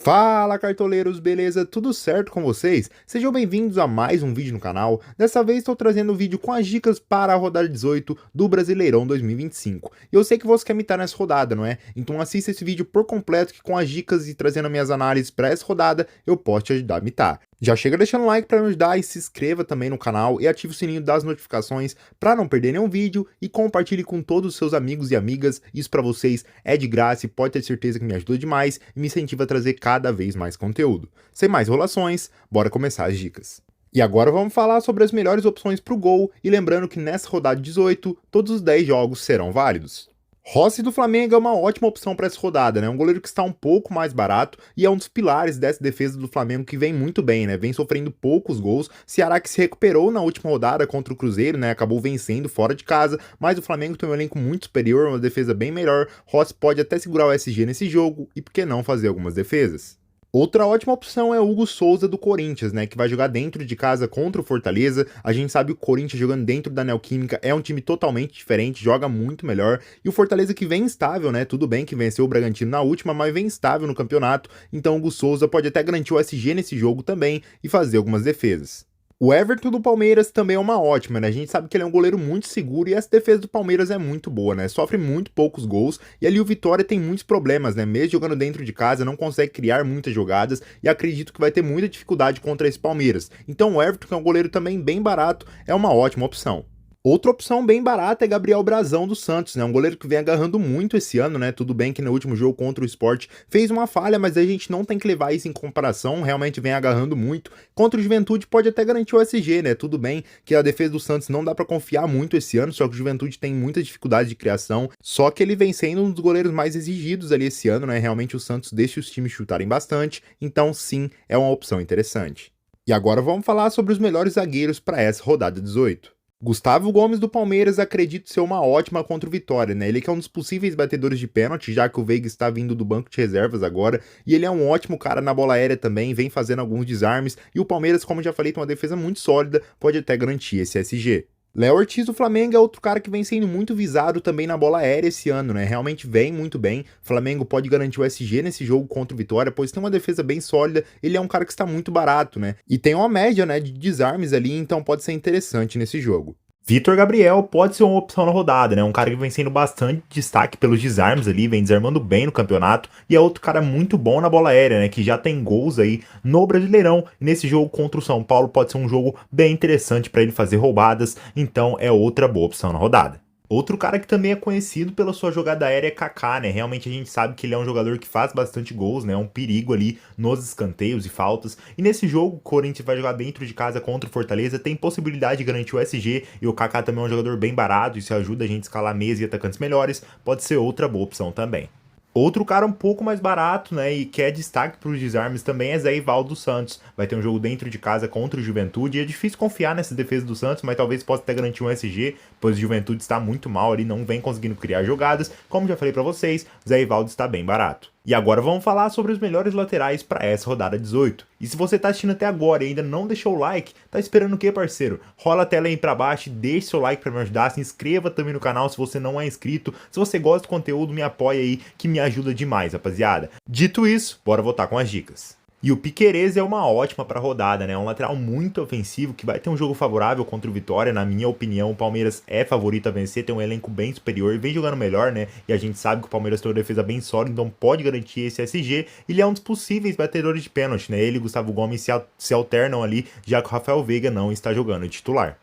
Fala, cartoleiros, beleza? Tudo certo com vocês? Sejam bem-vindos a mais um vídeo no canal. Dessa vez estou trazendo um vídeo com as dicas para a rodada 18 do Brasileirão 2025. E eu sei que você quer me imitar nessa rodada, não é? Então assista esse vídeo por completo que com as dicas e trazendo minhas análises para essa rodada, eu posso te ajudar a imitar. Já chega deixando o like para me ajudar e se inscreva também no canal e ative o sininho das notificações para não perder nenhum vídeo e compartilhe com todos os seus amigos e amigas. Isso para vocês é de graça e pode ter certeza que me ajuda demais e me incentiva a trazer cada vez mais conteúdo. Sem mais enrolações, bora começar as dicas. E agora vamos falar sobre as melhores opções para o gol e lembrando que nessa rodada 18 todos os 10 jogos serão válidos. Rossi do Flamengo é uma ótima opção para essa rodada, né? Um goleiro que está um pouco mais barato e é um dos pilares dessa defesa do Flamengo que vem muito bem, né? Vem sofrendo poucos gols. Ceará que se recuperou na última rodada contra o Cruzeiro, né? Acabou vencendo fora de casa, mas o Flamengo tem um elenco muito superior, uma defesa bem melhor. Rossi pode até segurar o SG nesse jogo e por que não fazer algumas defesas? Outra ótima opção é o Hugo Souza do Corinthians, né, que vai jogar dentro de casa contra o Fortaleza. A gente sabe que o Corinthians jogando dentro da Neoquímica é um time totalmente diferente, joga muito melhor. E o Fortaleza que vem instável, né, tudo bem que venceu o Bragantino na última, mas vem instável no campeonato. Então o Hugo Souza pode até garantir o SG nesse jogo também e fazer algumas defesas. O Everton do Palmeiras também é uma ótima, né? A gente sabe que ele é um goleiro muito seguro e essa defesa do Palmeiras é muito boa, né? Sofre muito poucos gols e ali o Vitória tem muitos problemas, né? Mesmo jogando dentro de casa, não consegue criar muitas jogadas e acredito que vai ter muita dificuldade contra esse Palmeiras. Então o Everton, que é um goleiro também bem barato, é uma ótima opção. Outra opção bem barata é Gabriel Brazão do Santos, né? Um goleiro que vem agarrando muito esse ano, né? Tudo bem que no último jogo contra o Sport fez uma falha, mas a gente não tem que levar isso em comparação, realmente vem agarrando muito. Contra o Juventude pode até garantir o SG, né? Tudo bem que a defesa do Santos não dá pra confiar muito esse ano, só que o Juventude tem muita dificuldade de criação, só que ele vem sendo um dos goleiros mais exigidos ali esse ano, né? Realmente o Santos deixa os times chutarem bastante, então sim, é uma opção interessante. E agora vamos falar sobre os melhores zagueiros para essa rodada 18. Gustavo Gomes do Palmeiras acredito ser uma ótima contra o Vitória, né? Ele que é um dos possíveis batedores de pênalti, já que o Veiga está vindo do banco de reservas agora, e ele é um ótimo cara na bola aérea também, vem fazendo alguns desarmes, e o Palmeiras, como já falei, tem uma defesa muito sólida, pode até garantir esse SG. Léo Ortiz do Flamengo é outro cara que vem sendo muito visado também na bola aérea esse ano, né? Realmente vem muito bem. O Flamengo pode garantir o SG nesse jogo contra o Vitória, pois tem uma defesa bem sólida. Ele é um cara que está muito barato, né? E tem uma média, né, de desarmes ali, então pode ser interessante nesse jogo. Vitor Gabriel pode ser uma opção na rodada, né? Um cara que vem sendo bastante destaque pelos desarmes ali, vem desarmando bem no campeonato e é outro cara muito bom na bola aérea, né? Que já tem gols aí no Brasileirão e nesse jogo contra o São Paulo pode ser um jogo bem interessante para ele fazer roubadas, então é outra boa opção na rodada. Outro cara que também é conhecido pela sua jogada aérea é Kaká, né? Realmente a gente sabe que ele é um jogador que faz bastante gols, né? É um perigo ali nos escanteios e faltas. E nesse jogo, o Corinthians vai jogar dentro de casa contra o Fortaleza, tem possibilidade de garantir o SG e o Kaká também é um jogador bem barato, isso ajuda a gente a escalar mesa e atacantes melhores, pode ser outra boa opção também. Outro cara um pouco mais barato, né, e que é destaque para os desarmes também é Zé Ivaldo dos Santos. Vai ter um jogo dentro de casa contra o Juventude e é difícil confiar nessa defesa do Santos, mas talvez possa até garantir um SG, pois o Juventude está muito mal ali, não vem conseguindo criar jogadas. Como já falei para vocês, Zé Ivaldo está bem barato. E agora vamos falar sobre os melhores laterais para essa rodada 18. E se você tá assistindo até agora e ainda não deixou o like, tá esperando o que, parceiro? Rola a tela aí para baixo e deixe seu like para me ajudar, se inscreva também no canal se você não é inscrito. Se você gosta do conteúdo, me apoia aí que me ajuda demais, rapaziada. Dito isso, bora voltar com as dicas. E o Piquerez é uma ótima para rodada, né? É um lateral muito ofensivo que vai ter um jogo favorável contra o Vitória. Na minha opinião, o Palmeiras é favorito a vencer, tem um elenco bem superior e vem jogando melhor, né? E a gente sabe que o Palmeiras tem uma defesa bem sólida, então pode garantir esse SG. Ele é um dos possíveis batedores de pênalti, né? Ele e Gustavo Gomes se alternam ali, já que o Rafael Veiga não está jogando titular.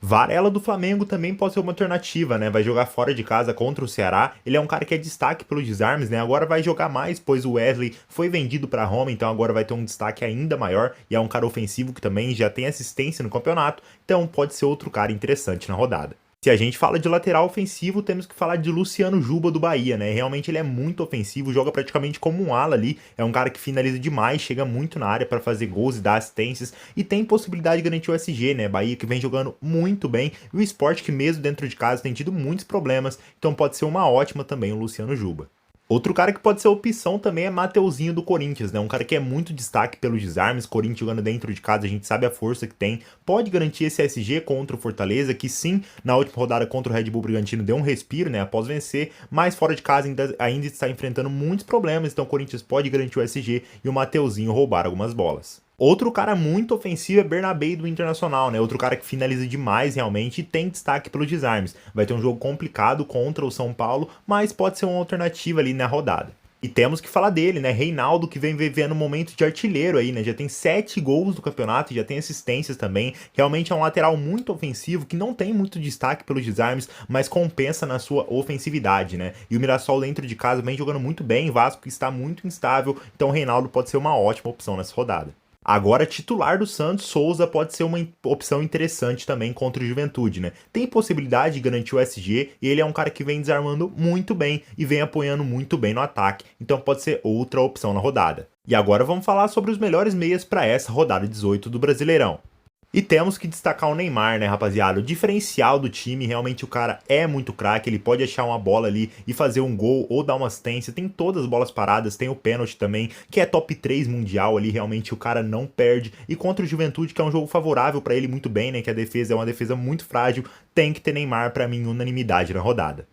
Varela do Flamengo também pode ser uma alternativa, né? Vai jogar fora de casa contra o Ceará. Ele é um cara que é destaque pelos desarmes, né? Agora vai jogar mais, pois o Wesley foi vendido para Roma, então agora vai ter um destaque ainda maior. E é um cara ofensivo que também já tem assistência no campeonato, então pode ser outro cara interessante na rodada. Se a gente fala de lateral ofensivo, temos que falar de Luciano Juba do Bahia, né? Realmente ele é muito ofensivo, joga praticamente como um ala ali, é um cara que finaliza demais, chega muito na área para fazer gols e dar assistências e tem possibilidade de garantir o SG, né? Bahia que vem jogando muito bem e o Sport que mesmo dentro de casa tem tido muitos problemas, então pode ser uma ótima também o Luciano Juba. Outro cara que pode ser opção também é Mateuzinho do Corinthians, né? Um cara que é muito destaque pelos desarmes. Corinthians jogando dentro de casa, a gente sabe a força que tem. Pode garantir esse SG contra o Fortaleza, que sim, na última rodada contra o Red Bull Bragantino deu um respiro, né? Após vencer, mas fora de casa ainda está enfrentando muitos problemas. Então o Corinthians pode garantir o SG e o Mateuzinho roubar algumas bolas. Outro cara muito ofensivo é Bernabei do Internacional, né? Outro cara que finaliza demais realmente e tem destaque pelos desarmes. Vai ter um jogo complicado contra o São Paulo, mas pode ser uma alternativa ali na rodada. E temos que falar dele, né? Reinaldo, que vem vivendo um momento de artilheiro aí, né? Já tem 7 gols do campeonato, já tem assistências também. Realmente é um lateral muito ofensivo, que não tem muito destaque pelos desarmes, mas compensa na sua ofensividade, né? E o Mirassol dentro de casa vem jogando muito bem, Vasco está muito instável, então o Reinaldo pode ser uma ótima opção nessa rodada. Agora, titular do Santos, Souza pode ser uma opção interessante também contra o Juventude, né? Tem possibilidade de garantir o SG e ele é um cara que vem desarmando muito bem e vem apoiando muito bem no ataque, então pode ser outra opção na rodada. E agora vamos falar sobre os melhores meias para essa rodada 18 do Brasileirão. E temos que destacar o Neymar, né, rapaziada? O diferencial do time, realmente o cara é muito craque, ele pode achar uma bola ali e fazer um gol ou dar uma assistência, tem todas as bolas paradas, tem o pênalti também, que é top 3 mundial ali, realmente o cara não perde. E contra o Juventude, que é um jogo favorável pra ele muito bem, né, que a defesa é uma defesa muito frágil, tem que ter Neymar pra mim unanimidade na rodada.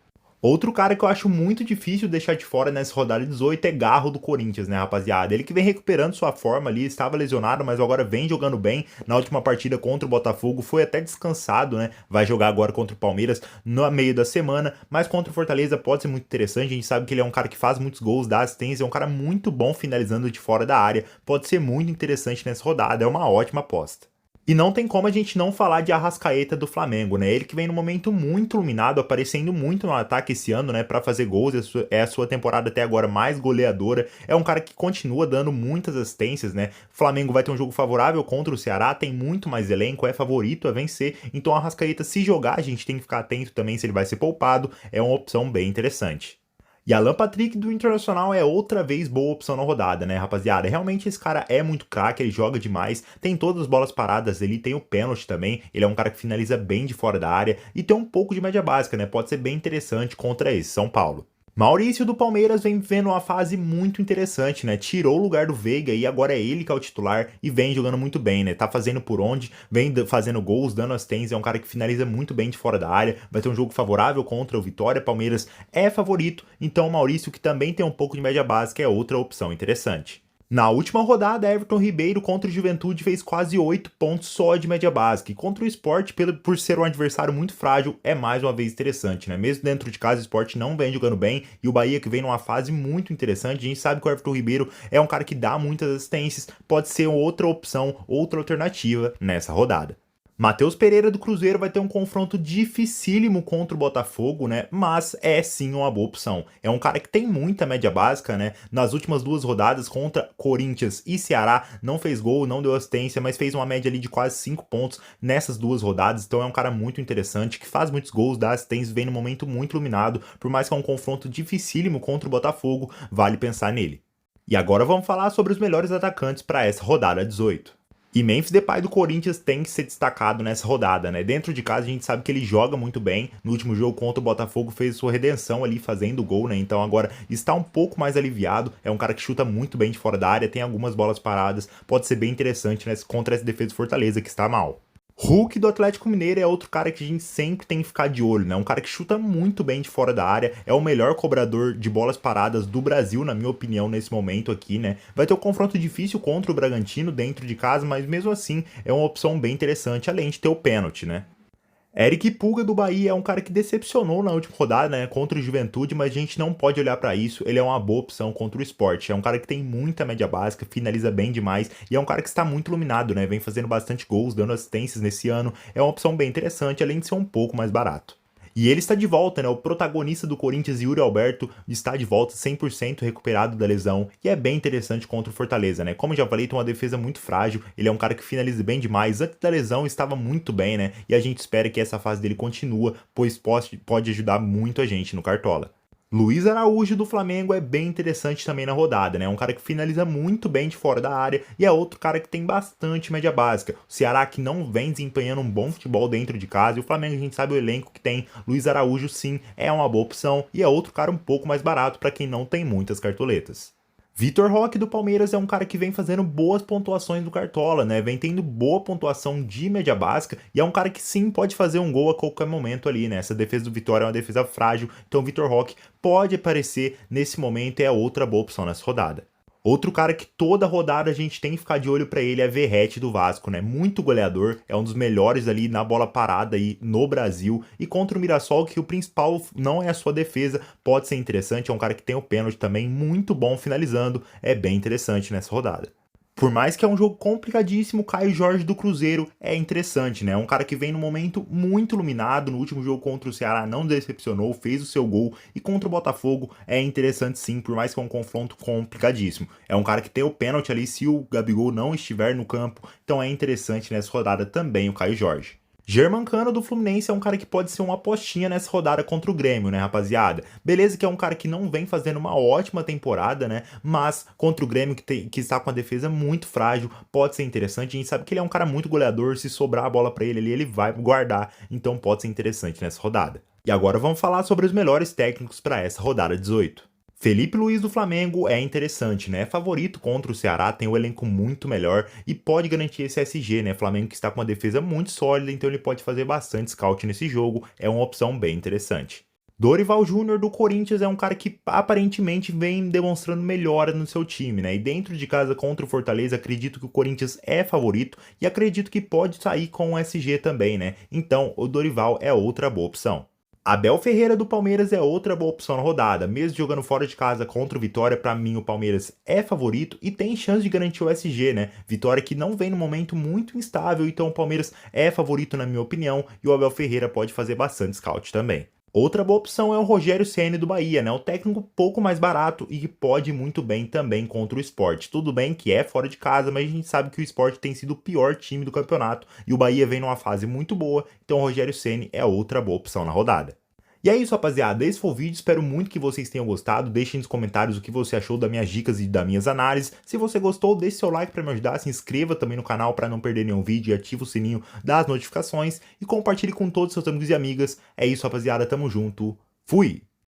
Outro cara que eu acho muito difícil deixar de fora nessa rodada 18 é Garro do Corinthians, né, rapaziada? Ele que vem recuperando sua forma ali, estava lesionado, mas agora vem jogando bem. Na última partida contra o Botafogo foi até descansado, né? Vai jogar agora contra o Palmeiras no meio da semana, mas contra o Fortaleza pode ser muito interessante. A gente sabe que ele é um cara que faz muitos gols, dá assistência, é um cara muito bom finalizando de fora da área. Pode ser muito interessante nessa rodada, é uma ótima aposta. E não tem como a gente não falar de Arrascaeta do Flamengo, né? Ele que vem num momento muito iluminado, aparecendo muito no ataque esse ano, né? Pra fazer gols, é a sua temporada até agora mais goleadora. É um cara que continua dando muitas assistências, né? O Flamengo vai ter um jogo favorável contra o Ceará, tem muito mais elenco, é favorito a vencer. Então o Arrascaeta, se jogar, a gente tem que ficar atento também se ele vai ser poupado. É uma opção bem interessante. E Alan Patrick do Internacional é outra vez boa opção na rodada, né, rapaziada? Realmente esse cara é muito craque, ele joga demais, tem todas as bolas paradas, ele tem o pênalti também, ele é um cara que finaliza bem de fora da área e tem um pouco de média básica, né? Pode ser bem interessante contra esse São Paulo. Maurício do Palmeiras vem vivendo uma fase muito interessante, né? Tirou o lugar do Veiga e agora é ele que é o titular e vem jogando muito bem, né? Tá fazendo por onde, vem fazendo gols, dando assistência, é um cara que finaliza muito bem de fora da área, vai ter um jogo favorável contra o Vitória, Palmeiras é favorito, então o Maurício, que também tem um pouco de média básica, é outra opção interessante. Na última rodada, Everton Ribeiro contra o Juventude fez quase 8 pontos só de média básica. E contra o Sport, por ser um adversário muito frágil, é mais uma vez interessante, né? Mesmo dentro de casa, o Sport não vem jogando bem. E o Bahia que vem numa fase muito interessante. A gente sabe que o Everton Ribeiro é um cara que dá muitas assistências. Pode ser outra opção, outra alternativa nessa rodada. Matheus Pereira do Cruzeiro vai ter um confronto dificílimo contra o Botafogo, né? Mas é sim uma boa opção. É um cara que tem muita média básica, né? Nas últimas 2 rodadas contra Corinthians e Ceará, não fez gol, não deu assistência, mas fez uma média ali de quase 5 pontos nessas 2 rodadas. Então é um cara muito interessante, que faz muitos gols, dá assistência, vem num momento muito iluminado. Por mais que é um confronto dificílimo contra o Botafogo, vale pensar nele. E agora vamos falar sobre os melhores atacantes para essa rodada 18. E Memphis Depay do Corinthians tem que ser destacado nessa rodada, né? Dentro de casa a gente sabe que ele joga muito bem. No último jogo contra o Botafogo fez sua redenção ali fazendo gol, né? Então agora está um pouco mais aliviado. É um cara que chuta muito bem de fora da área, tem algumas bolas paradas. Pode ser bem interessante, né, contra essa defesa do Fortaleza que está mal. Hulk do Atlético Mineiro é outro cara que a gente sempre tem que ficar de olho, né? Um cara que chuta muito bem de fora da área, é o melhor cobrador de bolas paradas do Brasil, na minha opinião, nesse momento aqui, né? Vai ter um confronto difícil contra o Bragantino dentro de casa, mas mesmo assim é uma opção bem interessante, além de ter o pênalti, né? Eric Pulga do Bahia é um cara que decepcionou na última rodada, né, contra o Juventude, mas a gente não pode olhar pra isso, ele é uma boa opção contra o Sport. É um cara que tem muita média básica, finaliza bem demais e é um cara que está muito iluminado, né, vem fazendo bastante gols, dando assistências nesse ano. É uma opção bem interessante, além de ser um pouco mais barato. E ele está de volta, né? O protagonista do Corinthians, Yuri Alberto, está de volta 100% recuperado da lesão e é bem interessante contra o Fortaleza, né? Como eu já falei, tem uma defesa muito frágil, ele é um cara que finaliza bem demais. Antes da lesão estava muito bem, né? E a gente espera que essa fase dele continue, pois pode ajudar muito a gente no Cartola. Luiz Araújo do Flamengo é bem interessante também na rodada, né? É um cara que finaliza muito bem de fora da área e é outro cara que tem bastante média básica. O Ceará que não vem desempenhando um bom futebol dentro de casa e o Flamengo a gente sabe o elenco que tem. Luiz Araújo sim é uma boa opção e é outro cara um pouco mais barato para quem não tem muitas cartoletas. Vitor Roque do Palmeiras é um cara que vem fazendo boas pontuações no Cartola, né? Vem tendo boa pontuação de média básica e é um cara que sim pode fazer um gol a qualquer momento ali, né? Essa defesa do Vitória é uma defesa frágil, então o Vitor Roque pode aparecer nesse momento e é outra boa opção nessa rodada. Outro cara que toda rodada a gente tem que ficar de olho para ele é Verratti do Vasco, né? Muito goleador, é um dos melhores ali na bola parada aí no Brasil. E contra o Mirassol, que o principal não é a sua defesa, pode ser interessante. É um cara que tem o pênalti também, muito bom finalizando, é bem interessante nessa rodada. Por mais que é um jogo complicadíssimo, Caio Jorge do Cruzeiro é interessante, né? É um cara que vem num momento muito iluminado. No último jogo contra o Ceará não decepcionou, fez o seu gol. E contra o Botafogo é interessante sim, por mais que é um confronto complicadíssimo. É um cara que tem o pênalti ali se o Gabigol não estiver no campo. Então é interessante nessa rodada também o Caio Jorge. Germancano do Fluminense é um cara que pode ser uma apostinha nessa rodada contra o Grêmio, né, rapaziada? Beleza que é um cara que não vem fazendo uma ótima temporada, né? Mas contra o Grêmio, que está com a defesa muito frágil, pode ser interessante. A gente sabe que ele é um cara muito goleador, se sobrar a bola para ele ali, ele vai guardar. Então pode ser interessante nessa rodada. E agora vamos falar sobre os melhores técnicos para essa rodada 18. Felipe Luiz do Flamengo é interessante, né? Favorito contra o Ceará, tem o elenco muito melhor e pode garantir esse SG, né? Flamengo que está com uma defesa muito sólida, então ele pode fazer bastante scout nesse jogo, é uma opção bem interessante. Dorival Júnior do Corinthians é um cara que aparentemente vem demonstrando melhora no seu time, né? E dentro de casa contra o Fortaleza, acredito que o Corinthians é favorito e acredito que pode sair com o SG também, né? Então o Dorival é outra boa opção. Abel Ferreira do Palmeiras é outra boa opção na rodada. Mesmo jogando fora de casa contra o Vitória, para mim o Palmeiras é favorito e tem chance de garantir o SG, né? Vitória que não vem num momento muito instável, então o Palmeiras é favorito na minha opinião e o Abel Ferreira pode fazer bastante scout também. Outra boa opção é o Rogério Ceni do Bahia, né? Um técnico pouco mais barato e que pode ir muito bem também contra o Sport. Tudo bem que é fora de casa, mas a gente sabe que o Sport tem sido o pior time do campeonato e o Bahia vem numa fase muito boa, então o Rogério Ceni é outra boa opção na rodada. E é isso, rapaziada. Esse foi o vídeo. Espero muito que vocês tenham gostado. Deixem nos comentários o que você achou das minhas dicas e das minhas análises. Se você gostou, deixe seu like para me ajudar. Se inscreva também no canal para não perder nenhum vídeo e ative o sininho das notificações. E compartilhe com todos os seus amigos e amigas. É isso, rapaziada. Tamo junto. Fui!